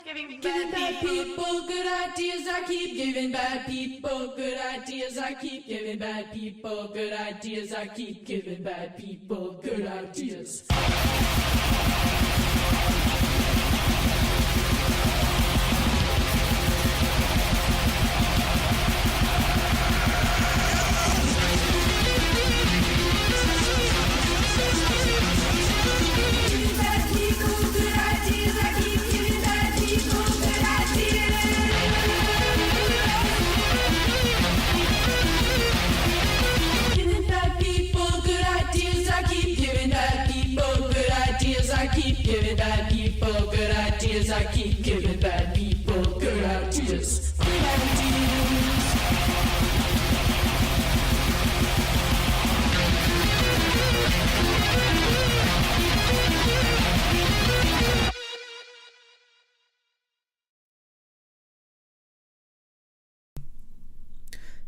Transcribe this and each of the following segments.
Giving bad people good ideas. I keep giving bad people good ideas. I keep giving bad people good ideas. I keep giving bad people good ideas. Giving bad people good ideas. I keep giving bad people good ideas.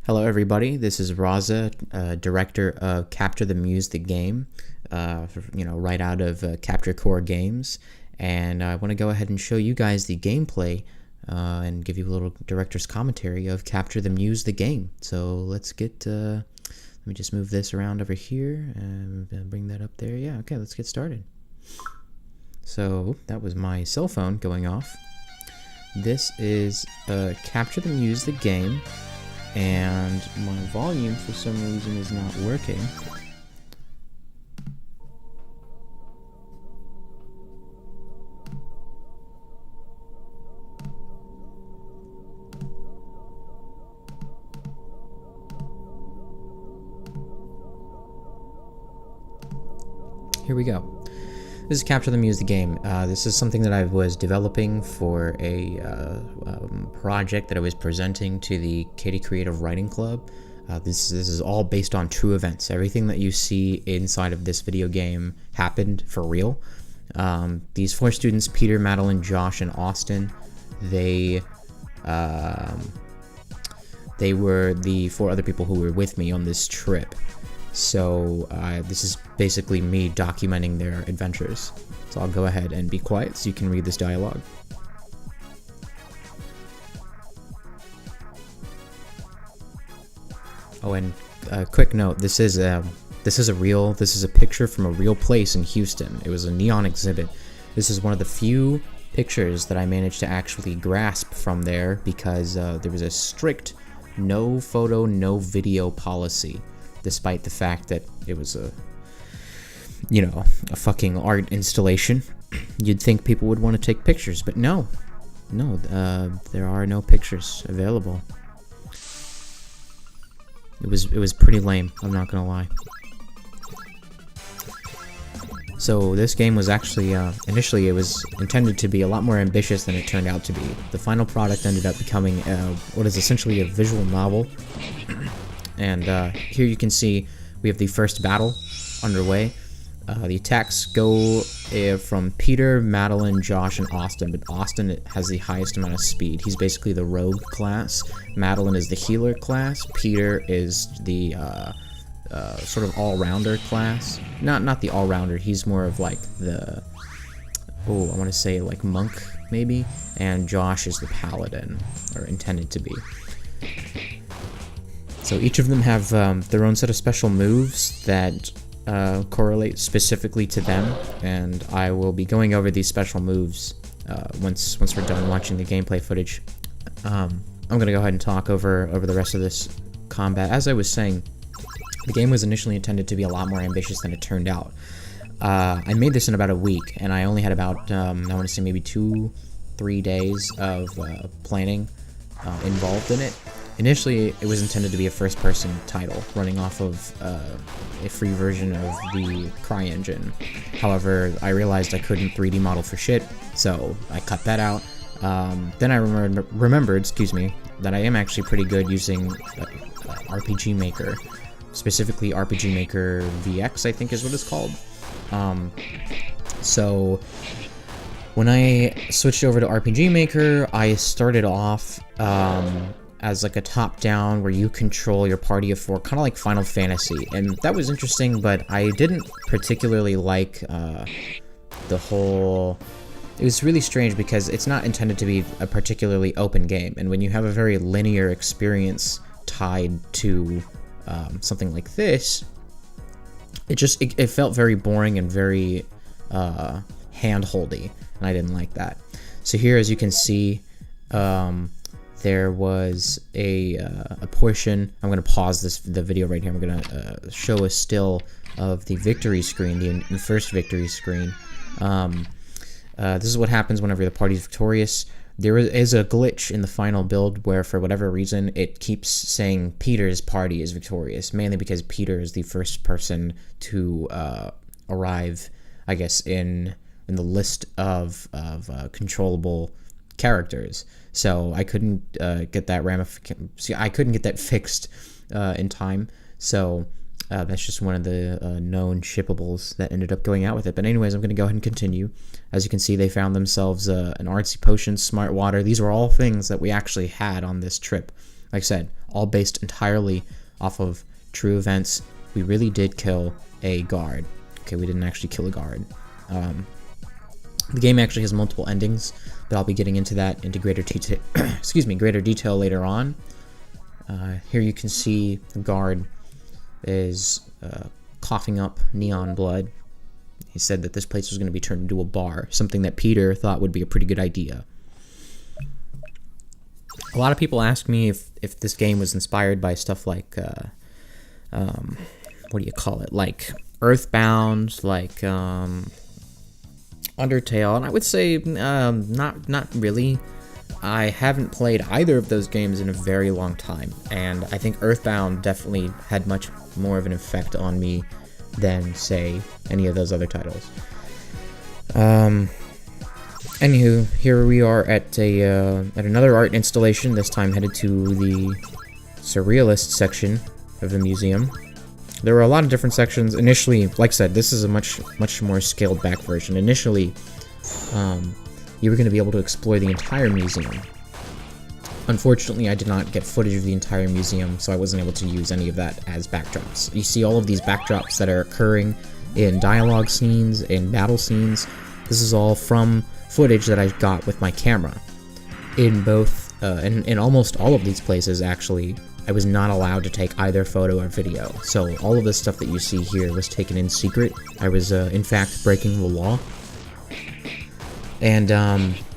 Hello everybody, this is Raza, director of Capture the Muse the game, right out of Capture Core Games, and I want to go ahead and show you guys the gameplay and give you a little director's commentary of Capture the Muse the game. So let's get, let me just move this around over here and bring that up there. Yeah, okay, let's get started. So that was my cell phone going off. This is Capture the Muse the game. And my volume for some reason is not working. Here we go. This is Capture the Muse the game. This is something that I was developing for a project that I was presenting to the Katie Creative Writing Club. This is all based on true events. Everything that you see inside of this video game happened for real. These four students, Peter, Madeline, Josh, and Austin, they were the four other people who were with me on this trip. So this is basically me documenting their adventures. So I'll go ahead and be quiet so you can read this dialogue. Oh, and a quick note: this is a picture from a real place in Houston. It was a neon exhibit. This is one of the few pictures that I managed to actually grasp from there because there was a strict no photo, no video policy. Despite the fact that it was a fucking art installation. You'd think people would want to take pictures, but no, there are no pictures available. It was pretty lame, I'm not gonna lie. So this game was actually, initially it was intended to be a lot more ambitious than it turned out to be. The final product ended up becoming what is essentially a visual novel. And here you can see we have the first battle underway. The attacks go from Peter, Madeline, Josh, and Austin, but Austin has the highest amount of speed. He's basically the rogue class. Madeline is the healer class. Peter is the sort of all-rounder class. Not the all-rounder, he's more of like the, I want to say like monk, maybe? And Josh is the paladin, or intended to be. So each of them have their own set of special moves that correlate specifically to them, and I will be going over these special moves once we're done watching the gameplay footage. I'm going to go ahead and talk over the rest of this combat. As I was saying, the game was initially intended to be a lot more ambitious than it turned out. I made this in about a week, and I only had about, I want to say maybe 2-3 days of planning involved in it. Initially, it was intended to be a first-person title, running off of a free version of the CryEngine. However, I realized I couldn't 3D model for shit, so I cut that out. Then I remembered, that I am actually pretty good using RPG Maker, specifically RPG Maker VX, I think is what it's called. So when I switched over to RPG Maker, I started off as like a top-down where you control your party of 4, kind of like Final Fantasy, and that was interesting, but I didn't particularly like the whole... It was really strange because it's not intended to be a particularly open game, and when you have a very linear experience tied to something like this, it felt very boring and very hand-holdy, and I didn't like that. So here, as you can see, there was a portion. I'm going to pause the video right here. I'm going to show a still of the victory screen, the first victory screen. This is what happens whenever the party is victorious. There is a glitch in the final build where, for whatever reason, it keeps saying Peter's party is victorious, mainly because Peter is the first person to arrive, I guess, in the list of controllable characters. So I couldn't get that I couldn't get that fixed in time. So that's just one of the known shippables that ended up going out with it. But anyways, I'm going to go ahead and continue. As you can see, they found themselves an artsy potion, smart water. These were all things that we actually had on this trip. Like I said, all based entirely off of true events. We really did kill a guard. Okay, we didn't actually kill a guard. The game actually has multiple endings, but I'll be getting into that into greater detail. Greater detail later on. Here you can see the guard is coughing up neon blood. He said that this place was going to be turned into a bar, something that Peter thought would be a pretty good idea. A lot of people ask me if this game was inspired by stuff like, what do you call it, like Earthbound, like Undertale, and I would say not really. I haven't played either of those games in a very long time, and I think Earthbound definitely had much more of an effect on me than, say, any of those other titles. Anywho, here we are at another art installation, this time headed to the Surrealist section of the museum. There were a lot of different sections. Initially, like I said, this is a much more scaled back version. Initially, you were going to be able to explore the entire museum. Unfortunately, I did not get footage of the entire museum, so I wasn't able to use any of that as backdrops. You see all of these backdrops that are occurring in dialogue scenes, in battle scenes. This is all from footage that I got with my camera. In both, in almost all of these places, actually, I was not allowed to take either photo or video. So all of this stuff that you see here was taken in secret. I was, in fact, breaking the law. And,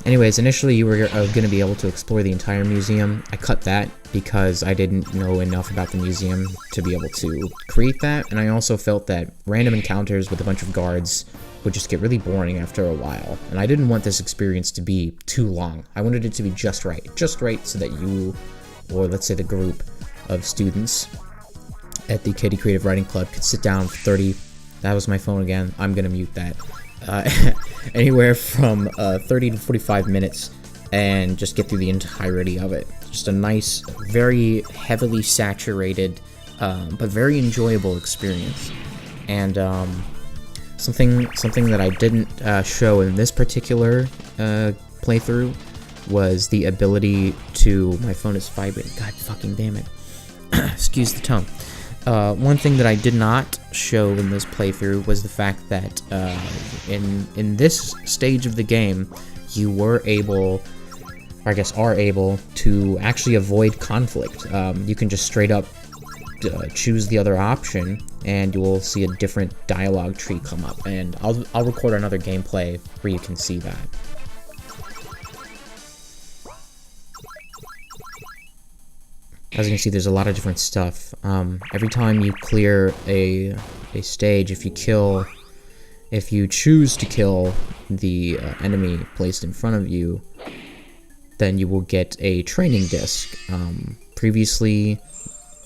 anyways, initially you were going to be able to explore the entire museum. I cut that because I didn't know enough about the museum to be able to create that, and I also felt that random encounters with a bunch of guards would just get really boring after a while, and I didn't want this experience to be too long. I wanted it to be just right so that you, or let's say the group of students at the Katie Creative Writing Club could sit down for 30, that was my phone again, I'm going to mute that, anywhere from 30 to 45 minutes and just get through the entirety of it. Just a nice, very heavily saturated, but very enjoyable experience. And something that I didn't show in this particular playthrough was the ability to... My phone is vibrating. God fucking damn it. Excuse the tone. One thing that I did not show in this playthrough was the fact that in this stage of the game, you were able, or I guess are able, to actually avoid conflict. You can just straight up choose the other option, and you will see a different dialogue tree come up. And I'll record another gameplay where you can see that. As you can see, there's a lot of different stuff. Every time you clear a stage, if you choose to kill the enemy placed in front of you, then you will get a training disc. Previously,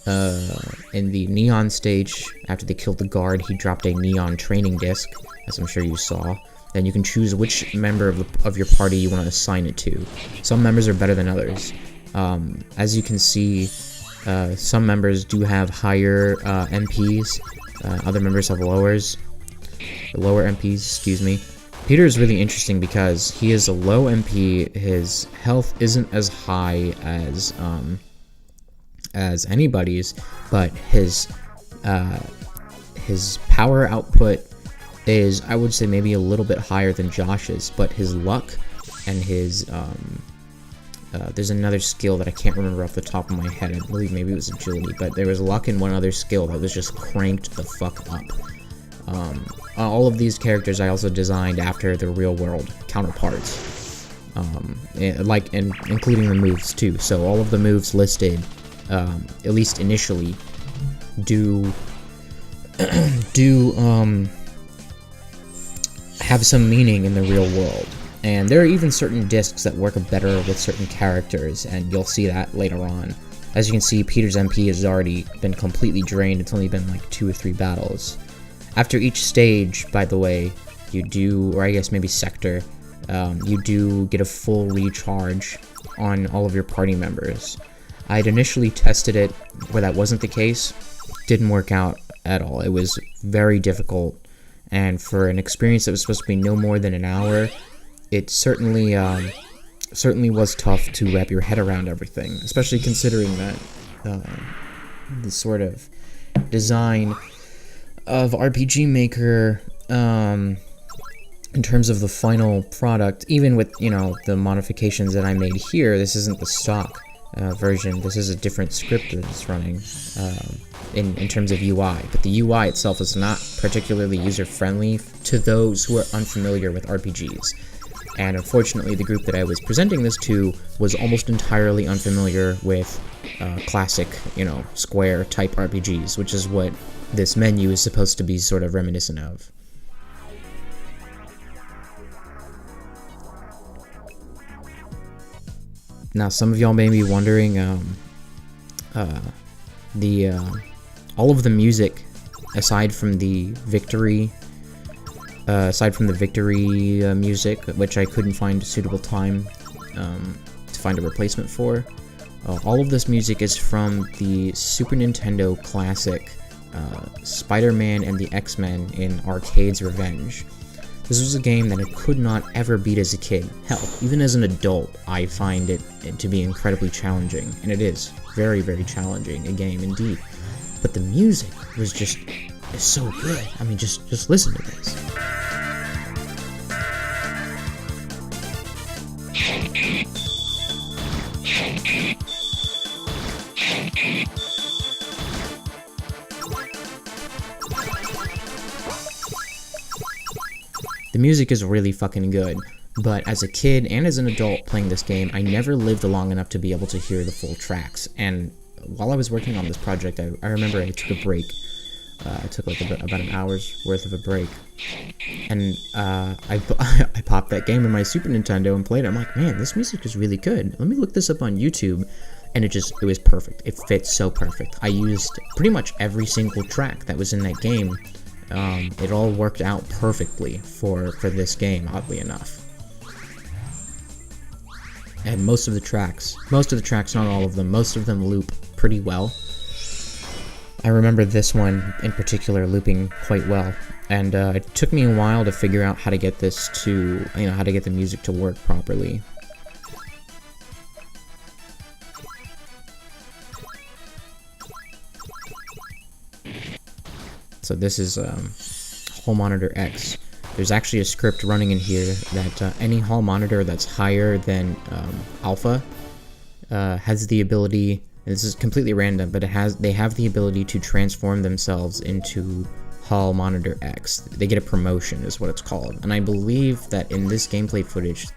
in the neon stage, after they killed the guard, he dropped a neon training disc, as I'm sure you saw. Then you can choose which member of your party you want to assign it to. Some members are better than others. As you can see, some members do have higher MPs, other members have lower MPs, excuse me. Peter is really interesting because he is a low MP, his health isn't as high as as anybody's, but his power output is, I would say, maybe a little bit higher than Josh's, but his luck and his there's another skill that I can't remember off the top of my head. I believe maybe it was agility, but there was luck and one other skill that was just cranked the fuck up. All of these characters I also designed after their real world counterparts, including the moves too. So all of the moves listed, at least initially, do have some meaning in the real world. And there are even certain discs that work better with certain characters, and you'll see that later on. As you can see, Peter's MP has already been completely drained. It's only been like 2 or 3 battles. After each stage, by the way, you do, or I guess maybe sector, you do get a full recharge on all of your party members. I'd initially tested it where that wasn't the case. Didn't work out at all. It was very difficult, and for an experience that was supposed to be no more than an hour, it certainly was tough to wrap your head around everything, especially considering that the sort of design of RPG Maker, in terms of the final product, even with, you know, the modifications that I made here, this isn't the stock version. This is a different script that's running in terms of UI, but the UI itself is not particularly user-friendly to those who are unfamiliar with RPGs. And unfortunately, the group that I was presenting this to was almost entirely unfamiliar with classic, you know, square type RPGs, which is what this menu is supposed to be sort of reminiscent of. Now, some of y'all may be wondering, all of the music, aside from the victory music, which I couldn't find a suitable time to find a replacement for, all of this music is from the Super Nintendo classic Spider-Man and the X-Men in Arcade's Revenge. This was a game that I could not ever beat as a kid. Hell, even as an adult, I find it to be incredibly challenging, and it is very, very challenging a game indeed. But the music was just so good. I mean, just listen to this. The music is really fucking good, but as a kid and as an adult playing this game, I never lived long enough to be able to hear the full tracks. And while I was working on this project, I remember I took a break. I took like about an hour's worth of a break, and I popped that game in my Super Nintendo and played it. I'm like, man, this music is really good. Let me look this up on YouTube, and it was perfect. It fits so perfect. I used pretty much every single track that was in that game. It all worked out perfectly for this game, oddly enough. And most of the tracks, not all of them, most of them loop pretty well. I remember this one in particular looping quite well, and it took me a while to figure out how to get this to, how to get the music to work properly. So this is Hall Monitor X. There's actually a script running in here that any Hall Monitor that's higher than Alpha has the ability, and this is completely random, but they have the ability to transform themselves into Hall Monitor X. They get a promotion is what it's called. And I believe that in this gameplay footage,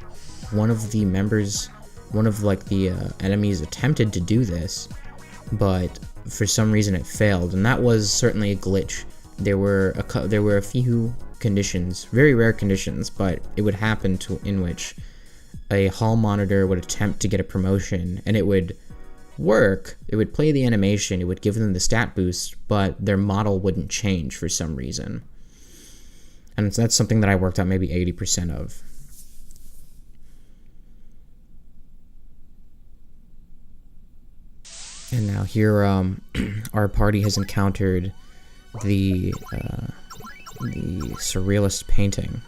one of the enemies attempted to do this, but for some reason it failed, and that was certainly a glitch. There were a few conditions, very rare conditions, but it would happen in which a Hall Monitor would attempt to get a promotion, and it would work. It would play the animation, it would give them the stat boost, but their model wouldn't change for some reason. And that's something that I worked out maybe 80% of. And now here, our party has encountered the surrealist painting.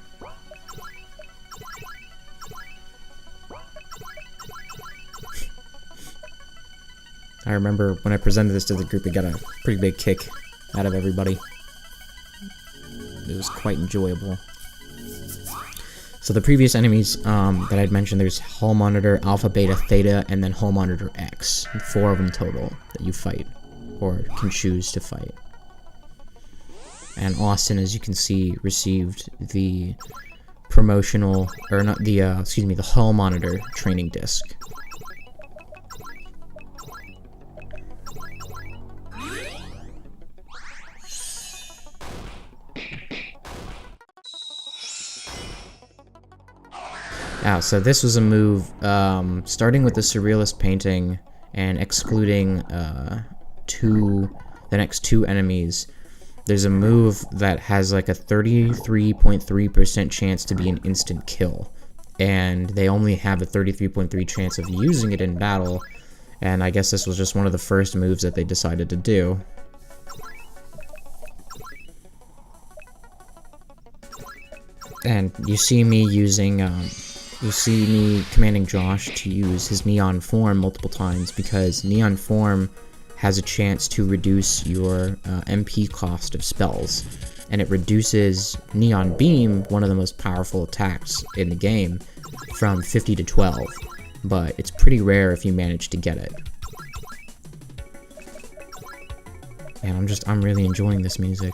I remember when I presented this to the group, it got a pretty big kick out of everybody. It was quite enjoyable. So the previous enemies that I'd mentioned, there's Hull Monitor, Alpha, Beta, Theta, and then Hull Monitor X. 4 of them total that you fight, or can choose to fight. And Austin, as you can see, received the promotional, or not the, excuse me, the Hull Monitor training disc. So this was a move, starting with the Surrealist painting and excluding the next 2 enemies. There's a move that has like a 33.3% chance to be an instant kill, and they only have a 33.3% chance of using it in battle, and I guess this was just one of the first moves that they decided to do. And you see me using, you see me commanding Josh to use his Neon Form multiple times, because Neon Form has a chance to reduce your MP cost of spells, and it reduces Neon Beam, one of the most powerful attacks in the game, from 50 to 12, but it's pretty rare if you manage to get it. And I'm really enjoying this music.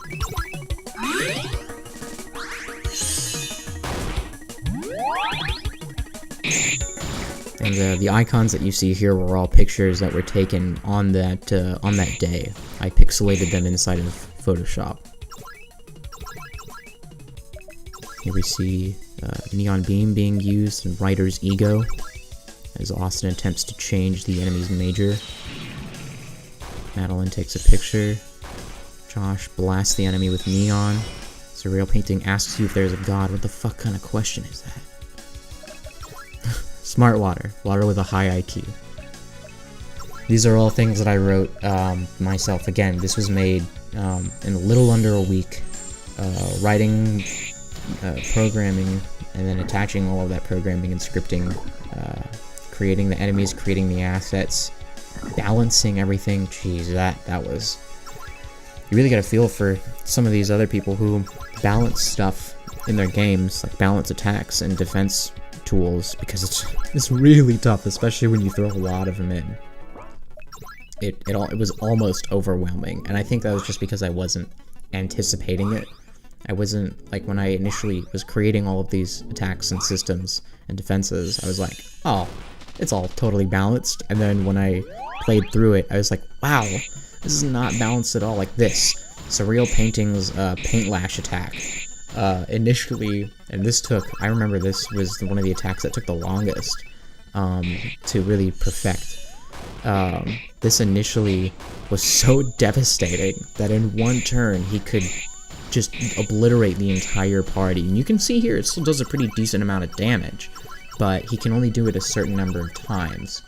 And the icons that you see here were all pictures that were taken on that day. I pixelated them inside of Photoshop. Here we see Neon Beam being used in Ryder's Ego, as Austin attempts to change the enemy's major. Madeline takes a picture. Josh blasts the enemy with Neon. Surreal Painting asks you if there's a god. What the fuck kind of question is that? Smart water. Water with a high IQ. These are all things that I wrote myself. Again, this was made in a little under a week. Writing, programming, and then attaching all of that programming and scripting. Creating the enemies, creating the assets, balancing everything. Jeez, that was... You really gotta feel for some of these other people who balance stuff in their games, like balance attacks and defense tools, because it's really tough, especially when you throw a lot of them in. It was almost overwhelming, and I think that was just because I wasn't anticipating it. I wasn't, like, when I initially was creating all of these attacks and systems and defenses, I was like, oh, it's all totally balanced, and then when I played through it, I was like, wow, this is not balanced at all. Like this Surreal Painting's Paint Lash attack. Initially, and this took, I remember this was one of the attacks that took the longest to really perfect. This initially was so devastating that in one turn he could just obliterate the entire party. And you can see here it still does a pretty decent amount of damage, but he can only do it a certain number of times.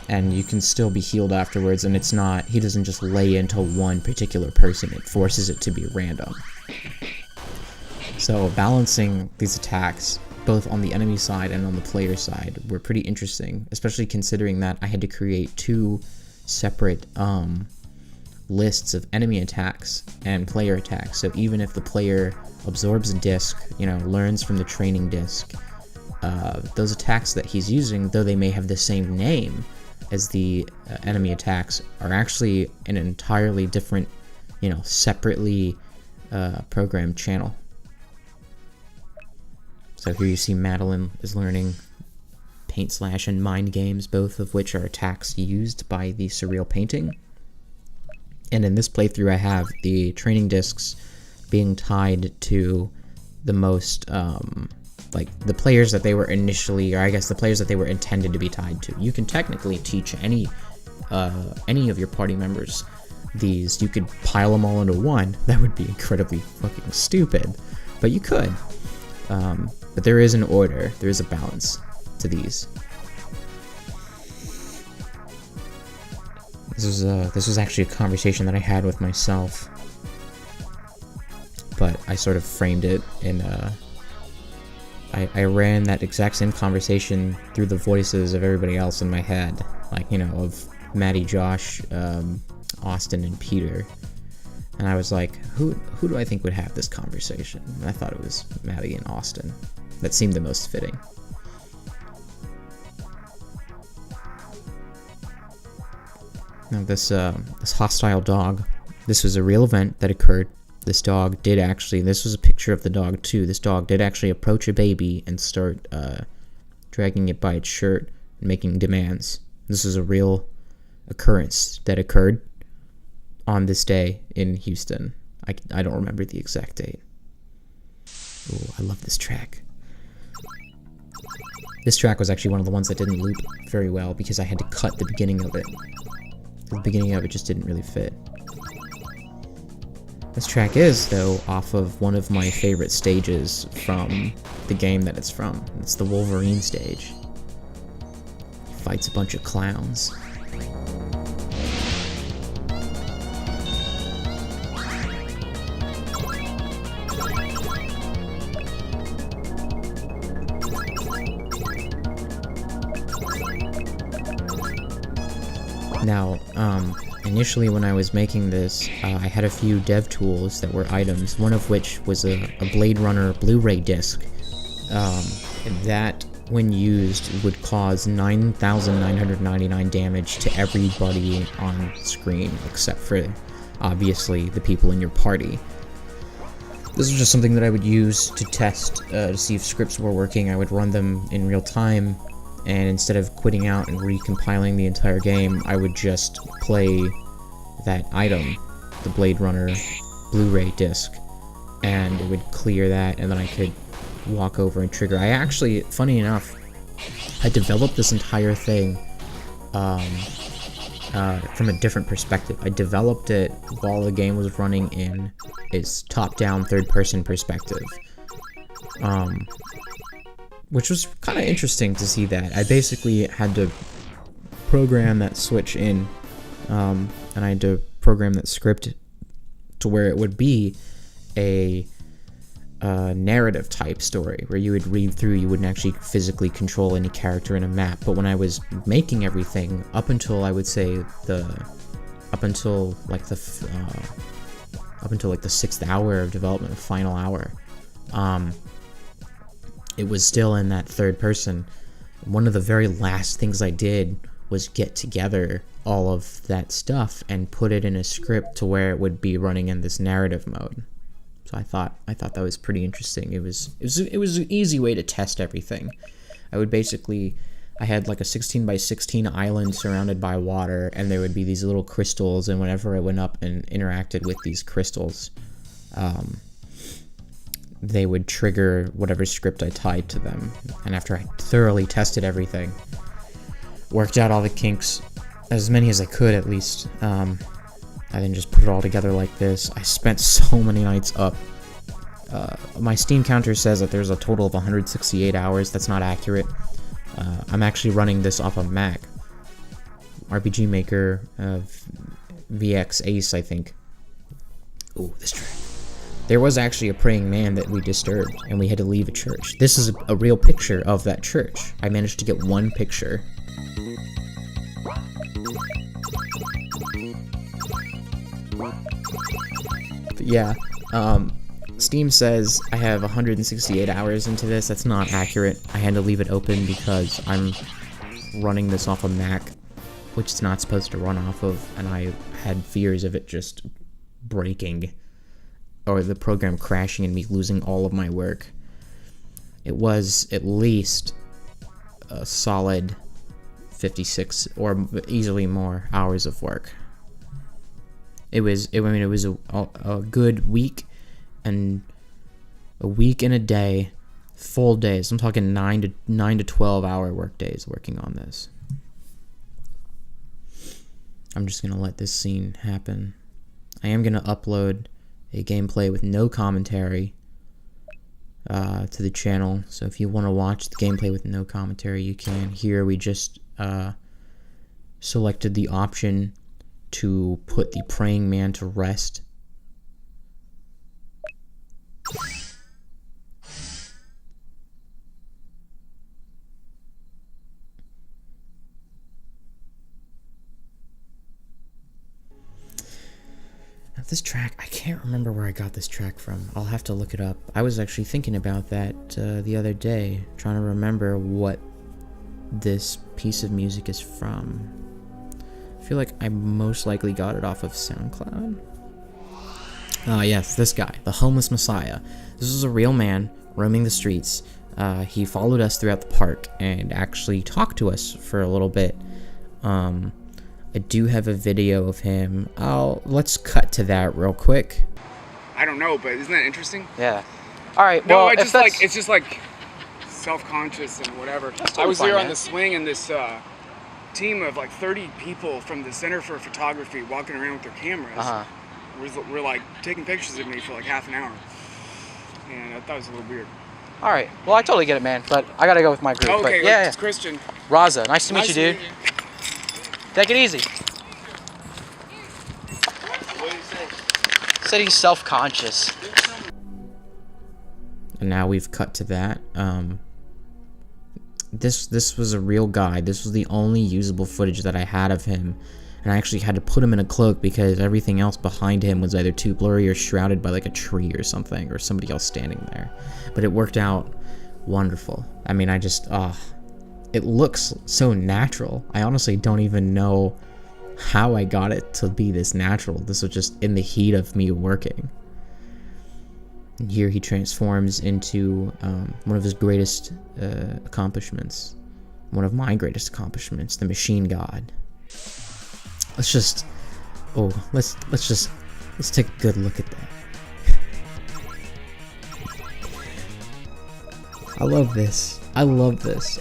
And you can still be healed afterwards, and it's not, he doesn't just lay into one particular person, it forces it to be random. So balancing these attacks, both on the enemy side and on the player side, were pretty interesting, especially considering that I had to create 2 separate lists of enemy attacks and player attacks. So even if the player absorbs a disc, you know, learns from the training disc, those attacks that he's using, though they may have the same name as the enemy attacks, are actually an entirely different, you know, separately programmed channel. So here you see Madeline is learning Paint Slash and Mind Games, both of which are attacks used by the Surreal Painting. And in this playthrough I have the training discs being tied to the most, like, the players that they were initially, or I guess the players that they were intended to be tied to. You can technically teach any of your party members these. You could pile them all into one. That would be incredibly fucking stupid, but you could. But there is an order, there is a balance to these. This was actually a conversation that I had with myself, but I sort of framed it in I ran that exact same conversation through the voices of everybody else in my head, like, you know, of Maddie, Josh, Austin, and Peter. And I was like, who do I think would have this conversation? And I thought it was Maddie and Austin. That seemed the most fitting. Now this hostile dog, this was a real event that occurred. This dog did actually, this was a picture of the dog too, this dog did actually approach a baby and start dragging it by its shirt and making demands. This is a real occurrence that occurred on this day in Houston. I don't remember the exact date. Oh, I love this track. This track was actually one of the ones that didn't loop very well because I had to cut the beginning of it. The beginning of it just didn't really fit. This track is, though, off of one of my favorite stages from the game that it's from. It's the Wolverine stage. He fights a bunch of clowns. Now, initially when I was making this, I had a few dev tools that were items, one of which was a Blade Runner Blu-ray disc. That, when used, would cause 9,999 damage to everybody on screen, except for, obviously, the people in your party. This was just something that I would use to test, to see if scripts were working. I would run them in real time, and instead of quitting out and recompiling the entire game, I would just play that item, the Blade Runner Blu-ray disc, and it would clear that, and then I could walk over and trigger. I actually, funny enough, I developed this entire thing from a different perspective. I developed it while the game was running in its top-down third-person perspective. Which was kind of interesting to see that. I basically had to program that switch in, and I had to program that script to where it would be a narrative type story, where you would read through, you wouldn't actually physically control any character in a map. But when I was making everything, up until I would say the 6th hour of development, the final hour, it was still in that third person. One of the very last things I did was get together all of that stuff and put it in a script to where it would be running in this narrative mode. So I thought that was pretty interesting. It was an easy way to test everything. I had like a 16 by 16 island surrounded by water, and there would be these little crystals, and whenever I went up and interacted with these crystals, they would trigger whatever script I tied to them. And after I thoroughly tested everything, worked out all the kinks, as many as I could at least, I then just put it all together like this. I spent so many nights up. My Steam counter says that there's a total of 168 hours. That's not accurate. I'm actually running this off a Mac. RPG Maker VX Ace, I think. Ooh, this track. There was actually a praying man that we disturbed, and we had to leave a church. This is a real picture of that church. I managed to get one picture. But yeah, Steam says I have 168 hours into this. That's not accurate. I had to leave it open because I'm running this off a Mac, which it's not supposed to run off of, and I had fears of it just breaking, or the program crashing and me losing all of my work. It was at least a solid 56 or easily more hours of work. It was a good week and a day, full days. I'm talking 9 to 12 hour work days working on this. I'm just gonna let this scene happen. I am gonna upload a gameplay with no commentary to the channel, so if you want to watch the gameplay with no commentary, you can. Here we just selected the option to put the praying man to rest. This track, I can't remember where I got this track from. I'll have to look it up. I was actually thinking about that the other day, trying to remember what this piece of music is from. I feel like I most likely got it off of SoundCloud. Ah, yes, this guy, the Homeless Messiah. This was a real man roaming the streets. He followed us throughout the park and actually talked to us for a little bit. I do have a video of him. Let's cut to that real quick. I don't know, but isn't that interesting? Yeah. All right. No, well, it's just like self-conscious and whatever. I was there on the swing, and this team of like 30 people from the Center for Photography walking around with their cameras. Were like taking pictures of me for like half an hour, and I thought it was a little weird. All right. Well, I totally get it, man. But I gotta go with my group. Okay, but yeah, it's Christian. Raza, nice to meet you, dude. Take it easy. What did he say? Said he's self-conscious. And now we've cut to that. This was a real guy. This was the only usable footage that I had of him. And I actually had to put him in a cloak because everything else behind him was either too blurry or shrouded by like a tree or something, or somebody else standing there. But it worked out wonderful. I mean, it looks so natural. I honestly don't even know how I got it to be this natural. This was just in the heat of me working. And here he transforms into one of his greatest accomplishments. One of my greatest accomplishments, the Machine God. Let's take a good look at that. I love this.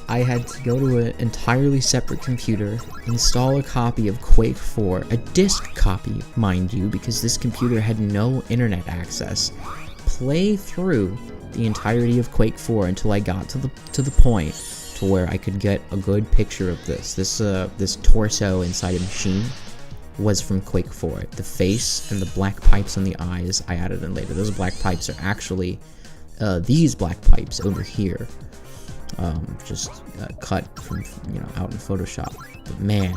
I had to go to an entirely separate computer, install a copy of Quake 4, a disc copy, mind you, because this computer had no internet access, play through the entirety of Quake 4 until I got to the point to where I could get a good picture of this. This torso inside a machine was from Quake 4. The face and the black pipes on the eyes I added in later. Those black pipes are actually these black pipes over here. Just cut from, out in Photoshop. But man,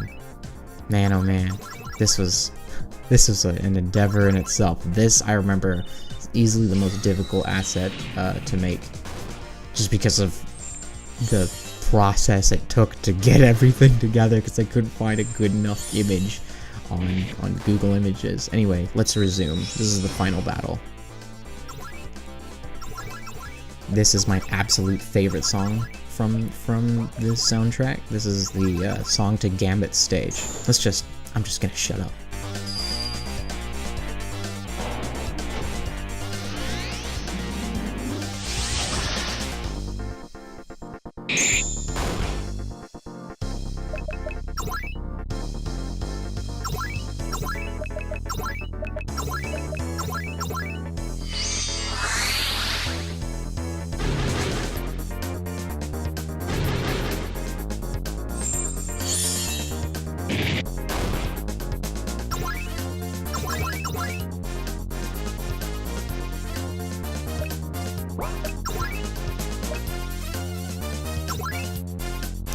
oh man, this was an endeavor in itself. This, I remember, is easily the most difficult asset to make, just because of the process it took to get everything together, because I couldn't find a good enough image on Google Images. Anyway, let's resume. This is the final battle. This is my absolute favorite song from this soundtrack. This is the song to Gambit's stage. I'm just gonna shut up.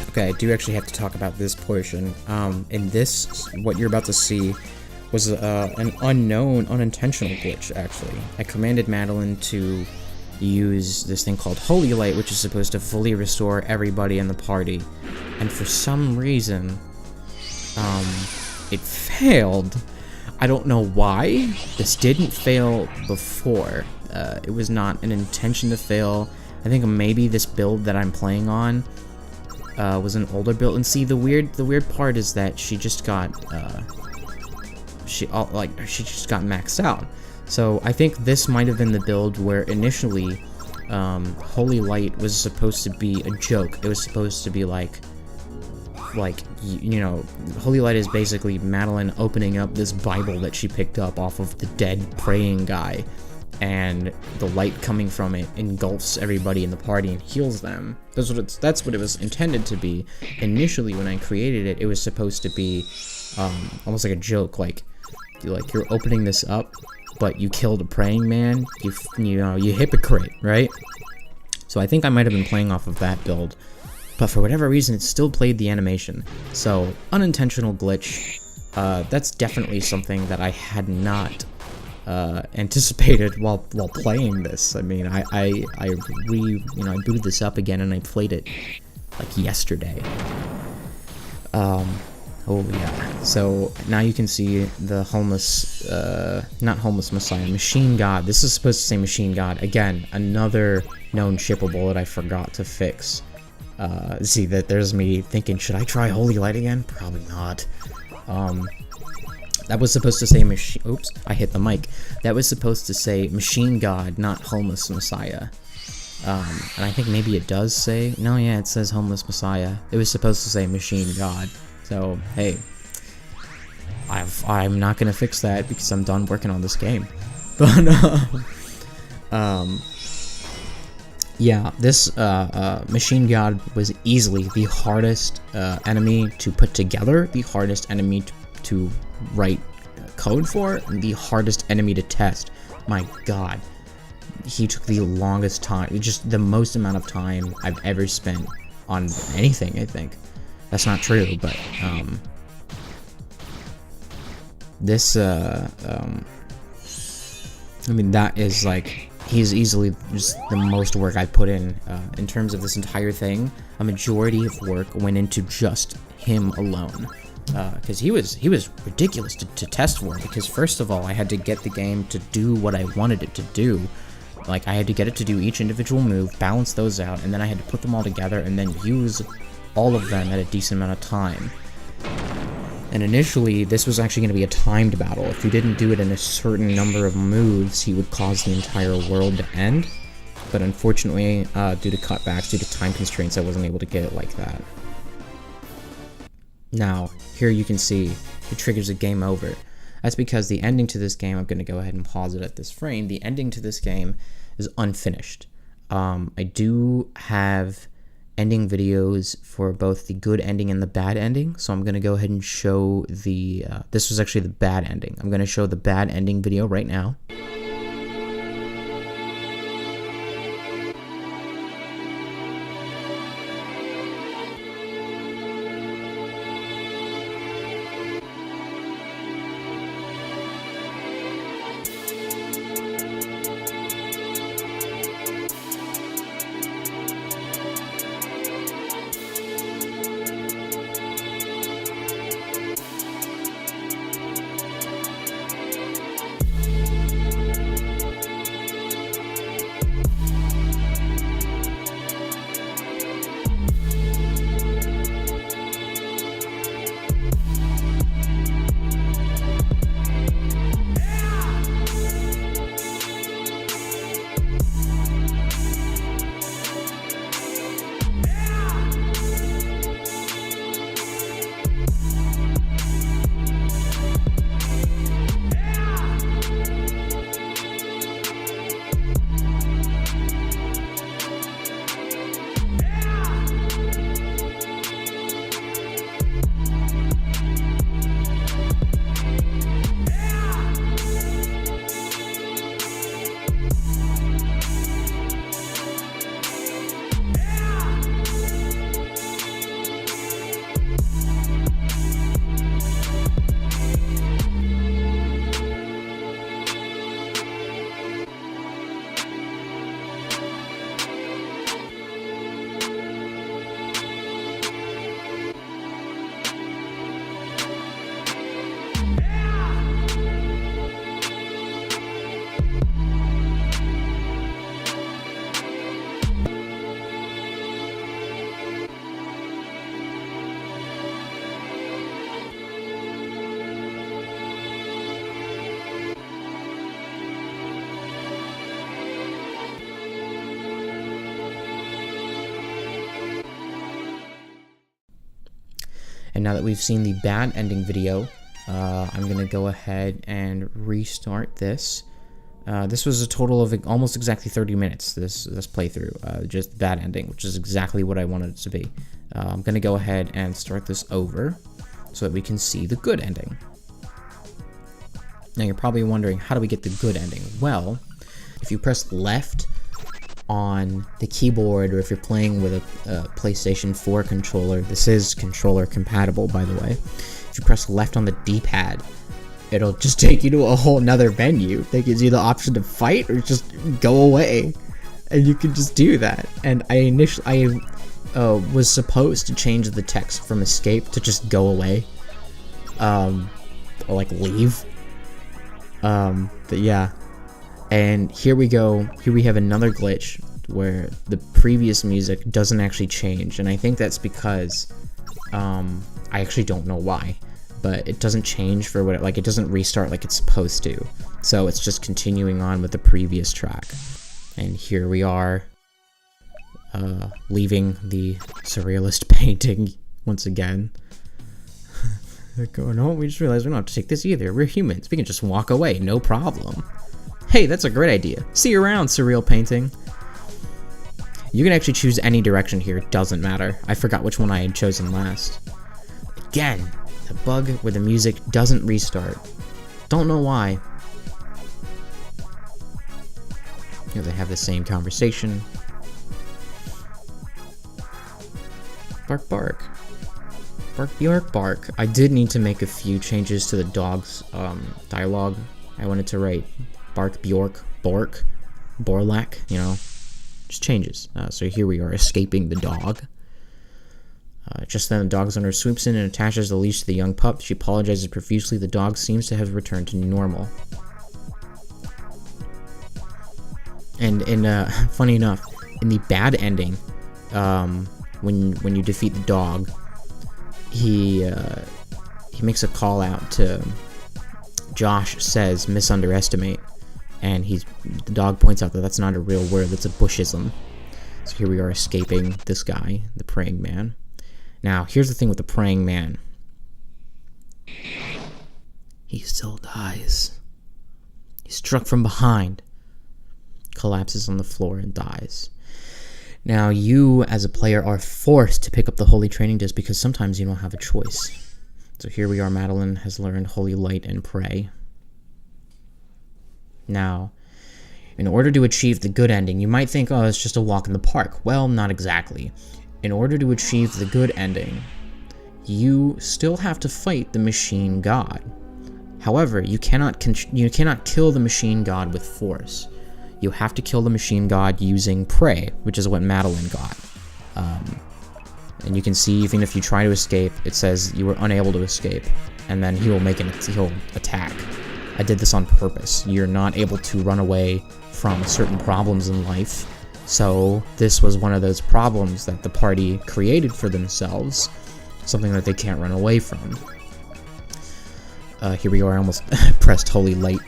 Okay, I do actually have to talk about this portion. In this, what you're about to see was an unknown, unintentional glitch, actually. I commanded Madeline to use this thing called Holy Light, which is supposed to fully restore everybody in the party. And for some reason, it failed. I don't know why. This didn't fail before. It was not an intention to fail. I think maybe this build that I'm playing on was an older build. And see, the weird part is that she just got she just got maxed out. So I think this might have been the build where initially Holy Light was supposed to be a joke. It was supposed to be like you know, Holy Light is basically Madeline opening up this Bible that she picked up off of the dead praying guy, and the light coming from it engulfs everybody in the party and heals them. That's what it was intended to be. Initially, when I created it, it was supposed to be almost like a joke, like you're opening this up, but you killed a praying man. You hypocrite, right? So I think I might have been playing off of that build, but for whatever reason, it still played the animation. So unintentional glitch. That's definitely something that I had not anticipated while playing this. I mean, I booted this up again and I played it like yesterday. Oh yeah. So now you can see the homeless, not homeless messiah, machine god. This is supposed to say machine god. Again, another known shippable that I forgot to fix. See, that there's me thinking, should I try Holy Light again? Probably not. That was supposed to say machine. Oops, I hit the mic. That was supposed to say machine god, not homeless messiah. And I think maybe it does say. No, yeah, it says homeless messiah. It was supposed to say machine god. So hey, I'm not gonna fix that because I'm done working on this game. But yeah, this machine god was easily the hardest enemy to put together, the hardest enemy to write code for, and the hardest enemy to test. My god, he took the longest time, just the most amount of time I've ever spent on anything, I think. That's not true, but this I mean, that is like, he's easily just the most work I put in terms of this entire thing. A majority of work went into just him alone, because he was ridiculous to test for, because first of all I had to get the game to do what I wanted it to do. Like, I had to get it to do each individual move, balance those out, and then I had to put them all together and then use all of them at a decent amount of time. And initially, this was actually going to be a timed battle. If you didn't do it in a certain number of moves, he would cause the entire world to end. But unfortunately, due to cutbacks, due to time constraints, I wasn't able to get it like that. Now, here you can see it triggers a game over. That's because the ending to this game, I'm going to go ahead and pause it at this frame, the ending to this game is unfinished. I do have ending videos for both the good ending and the bad ending, so I'm going to go ahead and show the, this was actually the bad ending. I'm going to show the bad ending video right now. And now that we've seen the bad ending video, I'm going to go ahead and restart this. This was a total of almost exactly 30 minutes, this playthrough, just bad ending, which is exactly what I wanted it to be. I'm going to go ahead and start this over so that we can see the good ending. Now you're probably wondering, how do we get the good ending? Well, if you press left on the keyboard, or if you're playing with a PlayStation 4 controller, this is controller compatible, by the way. If you press left on the D-pad it'll just take you to a whole nother menu that gives you the option to fight or just go away. And you can just do that. And I was supposed to change the text from escape to just go away. Or like leave. But yeah. And here we go. Here we have another glitch where the previous music doesn't actually change. And I think that's because, I actually don't know why. But it doesn't change for what, like, it doesn't restart like it's supposed to. So it's just continuing on with the previous track. And here we are, leaving the surrealist painting once again. They're going, oh, we just realized we don't have to take this either. We're humans. We can just walk away, no problem. Hey, that's a great idea. See you around, surreal painting. You can actually choose any direction here. It doesn't matter. I forgot which one I had chosen last. Again, the bug where the music doesn't restart. Don't know why. You know, they have the same conversation. Bark, bark. Bark, Bjork, bark. I did need to make a few changes to the dog's dialogue. I wanted to write Bark, Bjork, Bork, Borlak, you know, just changes. So here we are, escaping the dog. Just then, the dog's owner swoops in and attaches the leash to the young pup. She apologizes profusely. The dog seems to have returned to normal. And funny enough, in the bad ending, when you defeat the dog, he makes a call out to Josh says misunderestimate, and the dog points out that that's not a real word, that's a bushism. So here we are escaping this guy, the praying man. Now, here's the thing with the praying man. He still dies. He's struck from behind, collapses on the floor, and dies. Now, you, as a player, are forced to pick up the Holy Training Disc because sometimes you don't have a choice. So here we are, Madeline has learned Holy Light and Pray. Now, in order to achieve the good ending, you might think, oh, it's just a walk in the park. Well, not exactly. In order to achieve the good ending, you still have to fight the machine god. However, you cannot kill the machine god with force. You have to kill the machine god using Pray, which is what Madeline got. And you can see, even if you try to escape, it says you were unable to escape, and then he'll attack. I did this on purpose. You're not able to run away from certain problems in life, so this was one of those problems that the party created for themselves, something that they can't run away from. Here we are, I almost pressed Holy Light.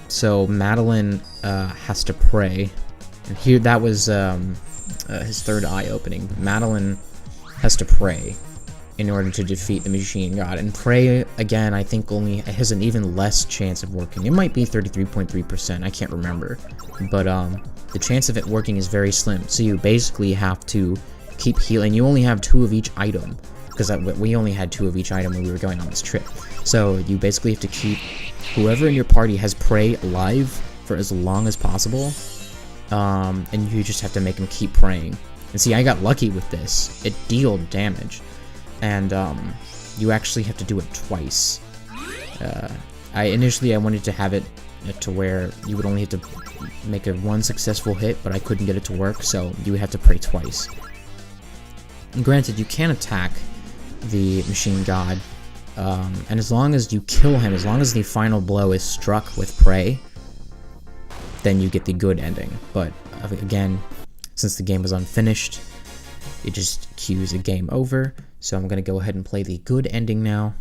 So Madeline has to pray, and here that was his third eye opening. Madeline has to pray in order to defeat the machine god, and Pray, again, I think only has an even less chance of working. It might be 33.3%, I can't remember, but the chance of it working is very slim. So you basically have to keep healing. You only have 2 of each item, because we only had 2 of each item when we were going on this trip. So you basically have to keep whoever in your party has Pray alive for as long as possible, and you just have to make them keep praying. And see, I got lucky with this. It dealt damage, and you actually have to do it twice. Initially I wanted to have it to where you would only have to make a 1 successful hit, but I couldn't get it to work, so you would have to pray twice. And granted, you can attack the machine god, and as long as you kill him, as long as the final blow is struck with Pray, then you get the good ending. But again, since the game was unfinished, it just cues a game over, so I'm going to go ahead and play the good ending now.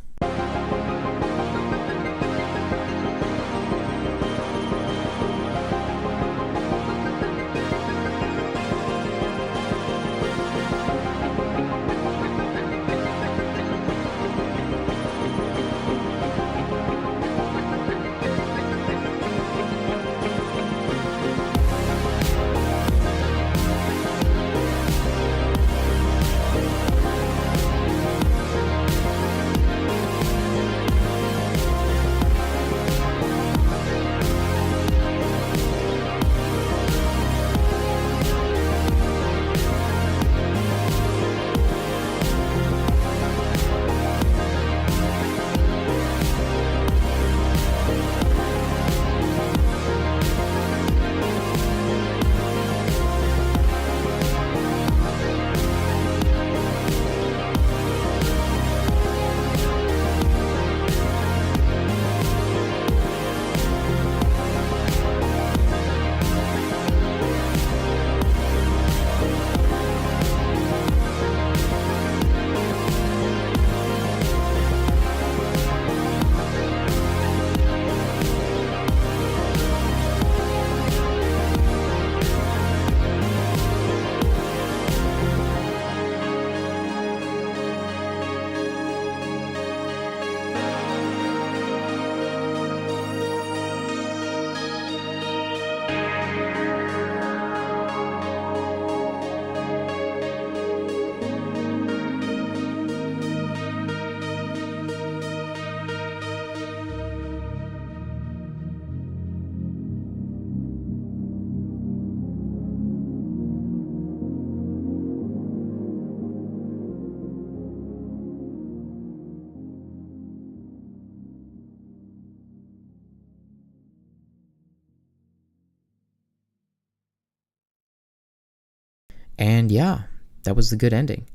And yeah, that was the good ending.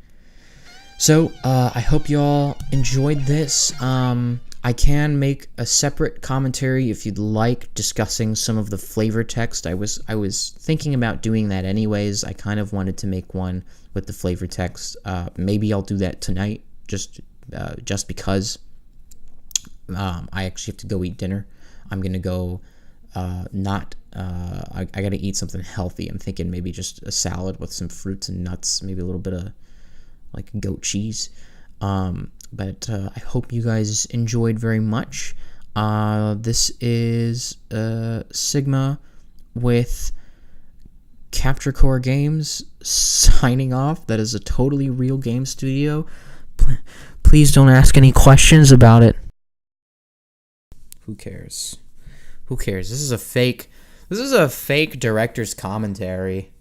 So, I hope you all enjoyed this. I can make a separate commentary if you'd like, discussing some of the flavor text. I was thinking about doing that anyways. I kind of wanted to make one with the flavor text. Maybe I'll do that tonight, just because I actually have to go eat dinner. I'm gonna go I gotta eat something healthy. I'm thinking maybe just a salad with some fruits and nuts, maybe a little bit of like goat cheese. But I hope you guys enjoyed very much. This is Sigma with Capture Core Games signing off. That is a totally real game studio. Please don't ask any questions about it. Who cares? Who cares? This is a fake director's commentary.